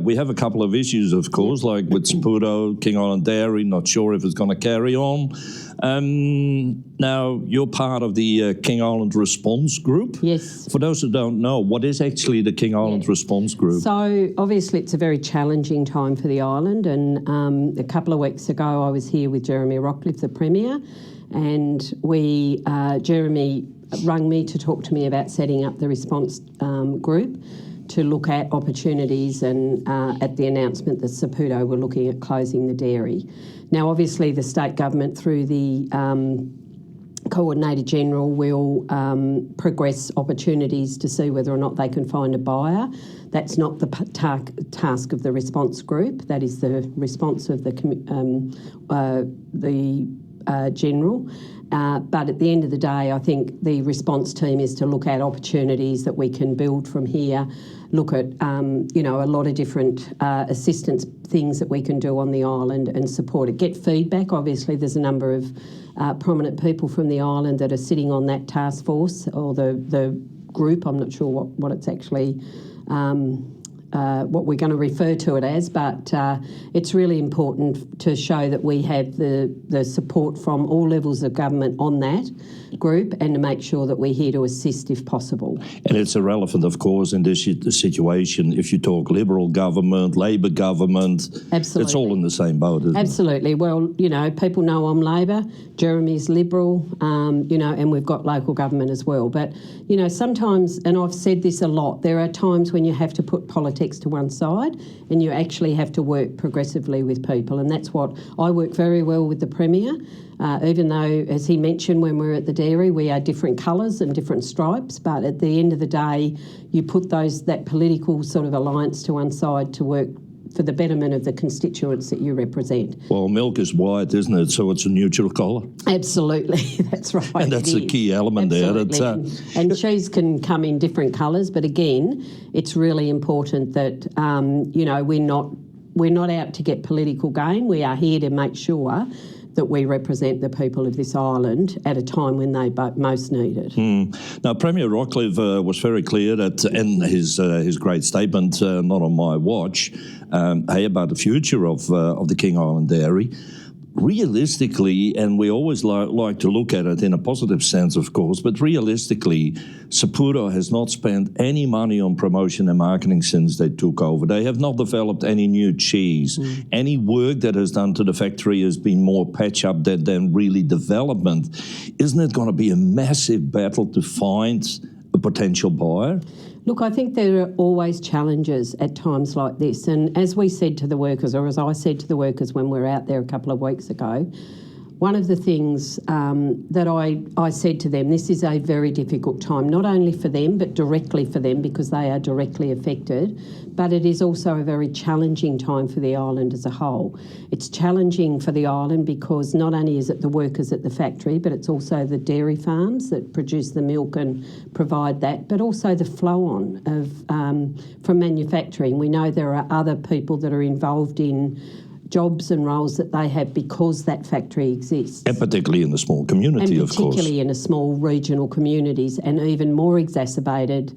We have a couple of issues, of course, like with Saputo, King Island Dairy, not sure if it's going to carry on. Now, you're part of the King Island Response Group. Yes. For those who don't know, what is actually the King Island Response Group? So, obviously, it's a very challenging time for the island, and a couple of weeks ago I was here with Jeremy Rockliff, the Premier, and Jeremy rang me to talk to me about setting up the response group to look at opportunities and at the announcement that Saputo were looking at closing the dairy. Now, obviously, the state government through the Coordinator General will progress opportunities to see whether or not they can find a buyer. That's not the task of the response group. That is the response of the General. But at the end of the day, I think the response team is to look at opportunities that we can build from here, look at, a lot of different assistance things that we can do on the island and support it. Get feedback. Obviously, there's a number of prominent people from the island that are sitting on that task force or the group. I'm not sure what it's actually what we're going to refer to it as, but it's really important to show that we have the support from all levels of government on that group and to make sure that we're here to assist if possible. And it's irrelevant, of course, in this situation, if you talk Liberal government, Labor government. Absolutely. It's all in the same boat, isn't Absolutely. it? Well, people know I'm Labor, Jeremy's Liberal, and we've got local government as well. But, sometimes, and I've said this a lot, there are times when you have to put politics to one side and you actually have to work progressively with people, and that's what I work very well with the Premier. Even though, as he mentioned, when we're at the dairy, we are different colours and different stripes, but at the end of the day, you put that political sort of alliance to one side to work for the betterment of the constituents that you represent. Well, milk is white, isn't it? So it's a neutral colour. Absolutely, that's right. And that's the key element Absolutely. there. And cheese can come in different colours, but again, it's really important that, we're not out to get political gain. We are here to make sure that we represent the people of this island at a time when they most need it. Now, Premier Rockliff was very clear that in his great statement, not on my watch, about the future of the King Island Dairy. Realistically, and we always like to look at it in a positive sense, of course, but realistically, Saputo has not spent any money on promotion and marketing since they took over. They have not developed any new cheese. Any work that has done to the factory has been more patch-up than really development. Isn't it going to be a massive battle to find a potential buyer? Look, I think there are always challenges at times like this. And as we said to the workers, or as I said to the workers when we were out there a couple of weeks ago, one of the things that I said to them, this is a very difficult time, not only for them, but directly for them because they are directly affected, but it is also a very challenging time for the island as a whole. It's challenging for the island because not only is it the workers at the factory, but it's also the dairy farms that produce the milk and provide that, but also the flow-on of from manufacturing. We know there are other people that are involved in jobs and roles that they have because that factory exists. And particularly in the small community, of course. And particularly in a small regional communities, and even more exacerbated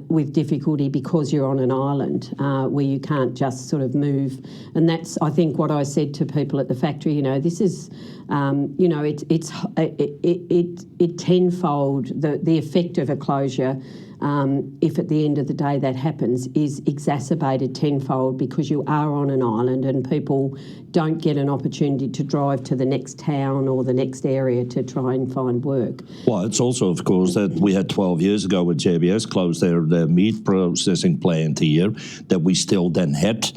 with difficulty because you're on an island where you can't just sort of move. And that's, I think, what I said to people at the factory. This is, it tenfold the effect of a closure. If at the end of the day that happens, is exacerbated tenfold because you are on an island and people don't get an opportunity to drive to the next town or the next area to try and find work. Well, it's also, of course, that we had 12 years ago when JBS closed their meat processing plant here, that we still then had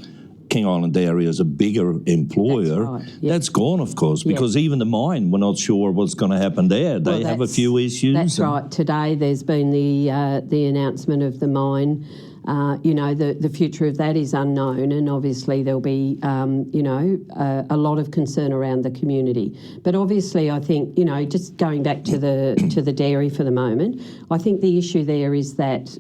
King Island Dairy as a bigger employer. That's right, yep. That's gone, of course, because even the mine, we're not sure what's going to happen there. They have a few issues. That's right. Today there's been the announcement of the mine. The future of that is unknown, and obviously there'll be, a lot of concern around the community. But obviously, I think, just going back to the dairy for the moment, I think the issue there is that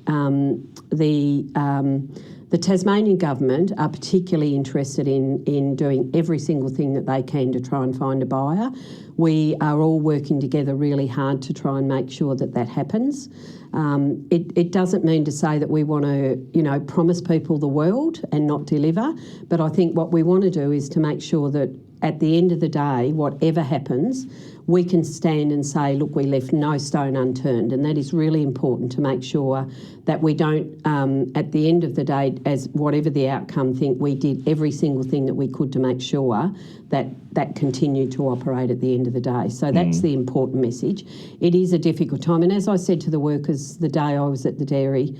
The Tasmanian government are particularly interested in doing every single thing that they can to try and find a buyer. We are all working together really hard to try and make sure that that happens. It doesn't mean to say that we want to, promise people the world and not deliver, but I think what we want to do is to make sure that at the end of the day, whatever happens, we can stand and say, look, we left no stone unturned. And that is really important to make sure that we don't, at the end of the day, as whatever the outcome, think we did every single thing that we could to make sure that that continued to operate at the end of the day. So that's the important message. It is a difficult time. And as I said to the workers the day I was at the dairy,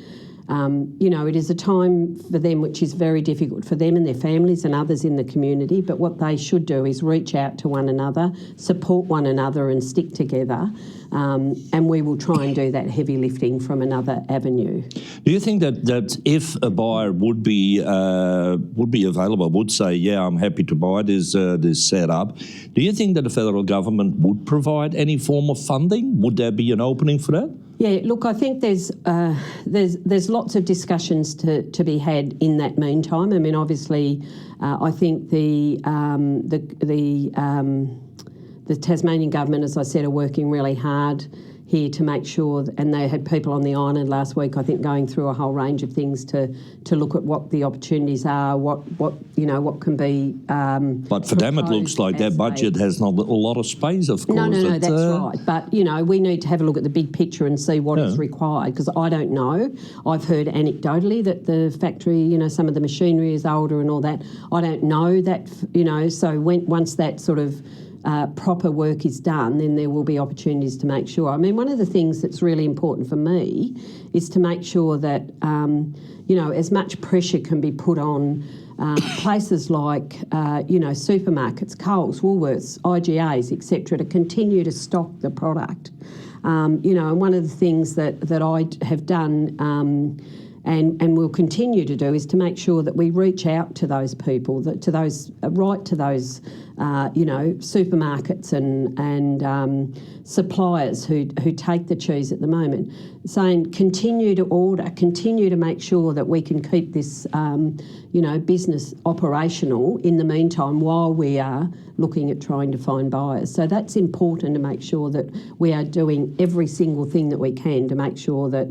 it is a time for them which is very difficult for them and their families and others in the community, but what they should do is reach out to one another, support one another and stick together, and we will try and do that heavy lifting from another avenue. Do you think that if a buyer would be available, would say, yeah, I'm happy to buy this setup, do you think that the federal government would provide any form of funding? Would there be an opening for that? Yeah, look, I think there's lots of discussions to be had in that meantime. I mean, obviously, I think the Tasmanian government, as I said, are working really hard here to make sure, and they had people on the island last week, I think, going through a whole range of things to look at what the opportunities are, what can be. But for them, it looks like their budget has not a lot of space, of course. No, that's right. But we need to have a look at the big picture and see what is required, because I don't know. I've heard anecdotally that the factory, some of the machinery is older and all that. I don't know that, So once that sort of proper work is done, then there will be opportunities to make sure. I mean, one of the things that's really important for me is to make sure that, as much pressure can be put on places like, supermarkets, Coles, Woolworths, IGAs, etc., to continue to stock the product. And one of the things that I have done and will continue to do is to make sure that we reach out to those people, to those supermarkets and suppliers who take the cheese at the moment, saying continue to order, continue to make sure that we can keep this business operational in the meantime while we are looking at trying to find buyers. So that's important, to make sure that we are doing every single thing that we can to make sure that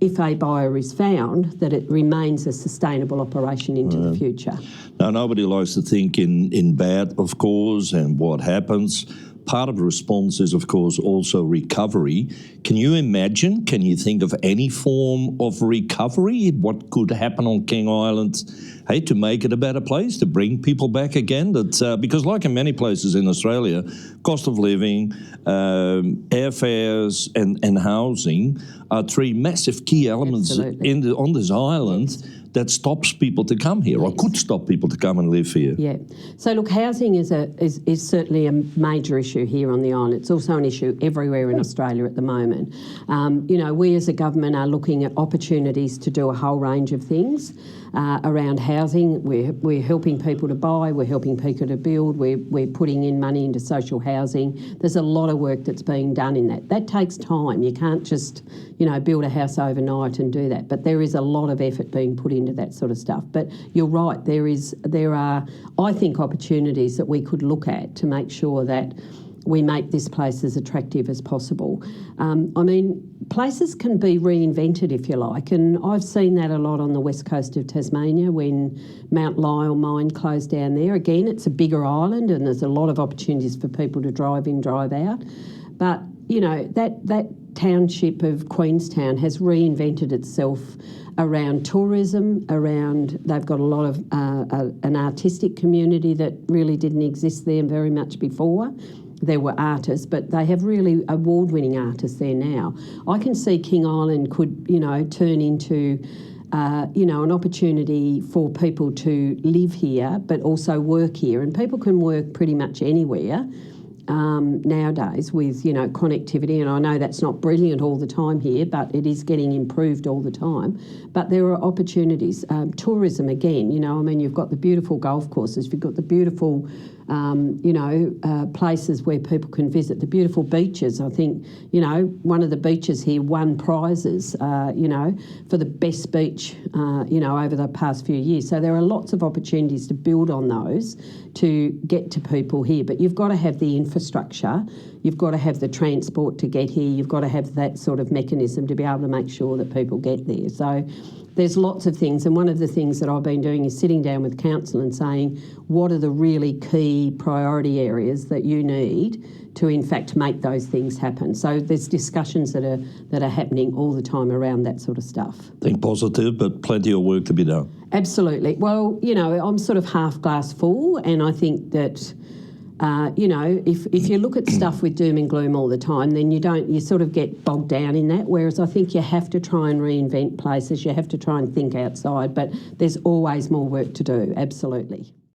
if a buyer is found, that it remains a sustainable operation into the future. Now, nobody likes to think in bad, of course, and what happens. Part of the response is, of course, also recovery. Can you think of any form of recovery? What could happen on King Island, to make it a better place, to bring people back again? Because like in many places in Australia, cost of living, airfares and housing are three massive key elements on this island that stops people to come here, or could stop people to come and live here. Yeah. So look, housing is certainly a major issue here on the island. It's also an issue everywhere in Australia at the moment. We as a government are looking at opportunities to do a whole range of things around housing. We're helping people to buy, we're helping people to build, we're putting in money into social housing. There's a lot of work that's being done in that. That takes time. You can't just, build a house overnight and do that. But there is a lot of effort being put into that sort of stuff. But you're right, there are, I think, opportunities that we could look at to make sure that we make this place as attractive as possible. Places can be reinvented, if you like, and I've seen that a lot on the west coast of Tasmania when Mount Lyell mine closed down there. Again, it's a bigger island and there's a lot of opportunities for people to drive in, drive out. But, that township of Queenstown has reinvented itself around tourism, they've got a lot of an artistic community that really didn't exist there very much before. There were artists, but they have really award-winning artists there now. I can see King Island could, turn into, an opportunity for people to live here, but also work here. And people can work pretty much anywhere nowadays with, connectivity. And I know that's not brilliant all the time here, but it is getting improved all the time. But there are opportunities. Tourism, again, you've got the beautiful golf courses, you've got the beautiful places where people can visit, the beautiful beaches. I think, one of the beaches here won prizes, for the best beach, over the past few years. So there are lots of opportunities to build on those to get to people here. But you've got to have the infrastructure, you've got to have the transport to get here, you've got to have that sort of mechanism to be able to make sure that people get there. So there's lots of things, and one of the things that I've been doing is sitting down with council and saying, what are the really key priority areas that you need to in fact make those things happen? So there's discussions that are happening all the time around that sort of stuff. Think positive, but plenty of work to be done. Absolutely. Well, I'm sort of half glass full, and I think that if you look at stuff with doom and gloom all the time, then you sort of get bogged down in that, whereas I think you have to try and reinvent places, you have to try and think outside, but there's always more work to do, absolutely.